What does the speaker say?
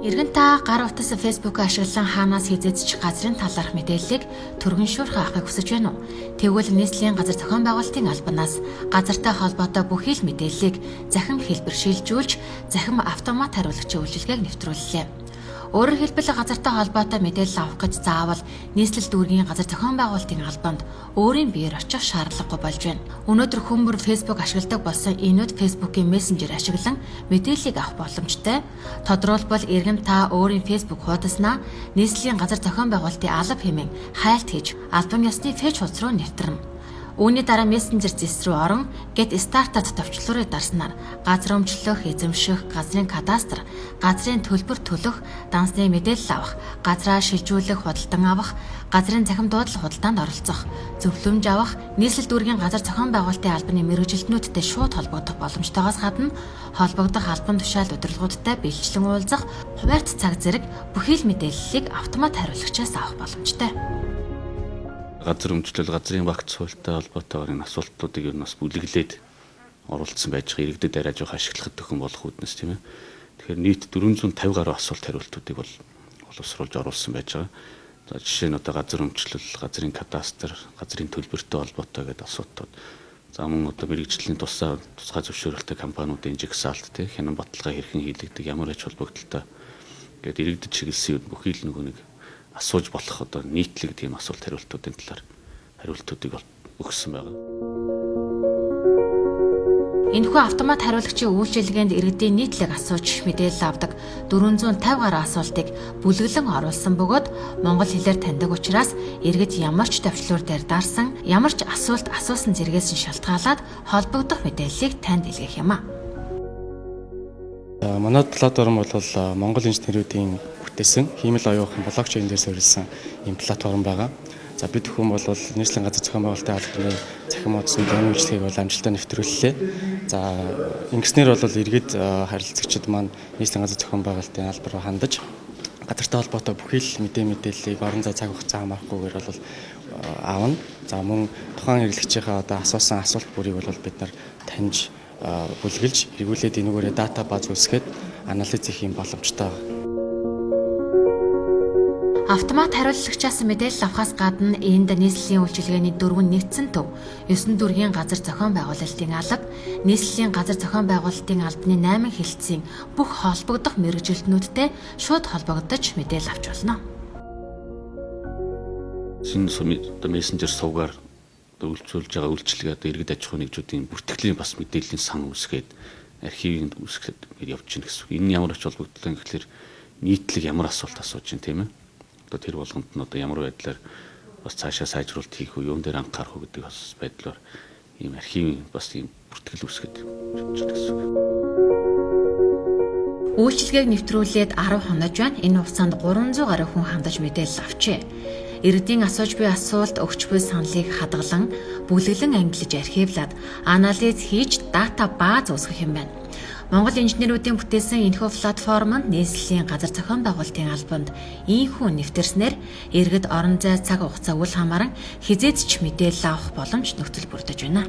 Иргэн та гар утас Facebook ашиглан хаанаас хязээч газрын талаарх мэдээллийг түргэн шуурх авахыг хүсэж байна уу? Тэгвэл нийслэлийн газар зохион байгуулалтын албанаас газартай холбоотой бүхий л мэдээллийг захин хэлбэршүүлжүүлж, захин автомат хариулагчийн үйлчилгээг нэвтрүүллээ. Өөрөөр хэлбэл газартай холбоотой мэдээлэл авах гэж заавал нийслэл дүүргийн газар зохион байгуулалтын албанд өөрийн биеэр очих шаардлагагүй болж байна. Өнөөдөр хүмүүр Facebook ашигладаг болсон энүүд Facebook-ийн мессенжер ашиглан мэдээллийг авах боломжтой. Тодорхойлбол иргэн та өөрийн Facebook хуудаснаа нийслэлийн газар зохион байгуулалтын алба хэмээн хайлт хийж албан ёсны фэйж хуудас руу нэвтрэнэ. Үүний дараа мессенжер зэс рүү орон Get Started товчлуурыг дарснаар газар өмчлөх, эзэмших, газрын кадастр, газрын төлбөр төлөх, дансны мэдээлэл авах, газраа шилжүүлэх, худалдан авах, газрын захим дуудлага худалдаанд оролцох, зөвлөмж авах, нийслэл дүүргийн газар зохион байгуулалтын албаны мэргэжилтнүүдтэй шууд холбогдох боломжтойгоос гадна холбогдох албан тушаал удирдлагуудтай биелжлэн уулзах, хуваарьт цаг зэрэг бүхий л мэдээллийг автомат хариулагчаас авах боломжтой. Газар өмчлөл, газрын багц хуультай холбоотойгоор энэ асуултуудыг ер нь бас бүлэглээд оруулсан байж байгаа иргэдэд арай жоох ашиглахад төхөн болох үүднээс тийм ээ. Тэгэхээр нийт 450 гаруй асуулт хариултуудыг бол боловсруулж оруулсан байж байгаа. За жишээ нь одоо газар өмчлөл, газрын кадастр, газрын төлбөртэй холбоотой гэдэг асуудлууд. За мөн одоо мэрэгжлийн тусгай зөвшөөрөлтөй компаниудын жигсаалт тийм хянан баталгаа хэрхэн хийлэгдэг, ямар ач холбогдолтой гэдэг иргэдэд чиглэсэн бүхий л нэг асууж болох одоо нийтлэг тийм асуулт хариултуудын талаар хариултуудыг өгсөн байна. Энэхүү автомат хариулагчийн үйлчилгээнд иргэдийн нийтлэг асууж мэдээлэл авдаг 450 гаруй асуултыг бүлэглэн оруулсан бөгөөд монгол хэлээр таньдаг учраас иргэд ямар ч товчлуур дээр дарсан, ямар ч асуулт асуусан зэрэгээс нь шалтгаалаад холбогдох мэдээллийг танд илгээх юм а. Манай платформ бол Монгол инженеруудын бүтээсэн хиймэл оюухан блокчейн дээр суурилсан ийм платформ байгаа. За бид хүн бол нийслэлийн газар зохион байгуулалтын албаны захин модсын дөрвөн үйлчлэгийг бол амжилттай нэвтрүүллээ. За ингэснээр бол иргэд харилцагчид маань нийслэлийн газар зохион байгуулалтын албар руу хандаж газартай холбоотой бүхий л мэдээллийг орон зай цаг хугацаа хамаарахгүйгээр бол аавна. За мөн тухайн хэрэглэгчийнхээ одоо асуусан асуулт бүрийг бол бид нар таньж бүлгэлж эргүүлээд энүүгээрээ дата баз үүсгээд анализ хийх юм боломжтой байна. Автомат хариулагчаас мэдээлэл авахаас гадна энд нийслэлийн үйлчилгээний дөрвөн нэгдсэн төв, 9 дүүргийн газар зохион байгуулалтын алба, нийслэлийн газар зохион байгуулалтын албаны 8 хэлтсийн бүх холбогдох мэргэжилтнүүдтэй шууд холбогдож мэдээлэл авч болно. Одоо мессенжер сувгаар үйлчилж байгаа үйлчилгээ одоо иргэд аж ахуй нэгжүүдийн бүртгэлийн бас мэдээллийн сан үүсгээд архивыг үүсгэхэд явж байна гэсэн. Энэ ямар ач холбогдол гэхэлэр нийтлэг ямар асуулт асууж байна тийм ээ. Одоо тэр болгонд нь одоо ямар байдлаар бас цаашаа сайжруулалт хийх үү, юун дээр анхаарах уу гэдэг бас байдлаар ийм архивын бас ийм бүртгэл үүсгээд явж байна гэсэн. Үйлчилгээг нэвтрүүлээд 10 хонож байна. Энэ хугацаанд 300 гаруй хүн хандаж мэдээлэл авчээ. Иргэдийн асууж буй асуулт, өгч буй саналыг хадгалан, бүлэглэн ангилж архивлаад, анализ хийж дата бааз үүсгэх юм байна. Монгол инженеруудын бүтээсэн энэхүү платформ нь нийслэлийн газар зохион байгуулалтын албанд ийхүү нэвтэрснээр иргэд орон зай цаг хугацаа үл хамааран хязээдч мэдээлэл авах боломж нөхцөл бүрдэж байна.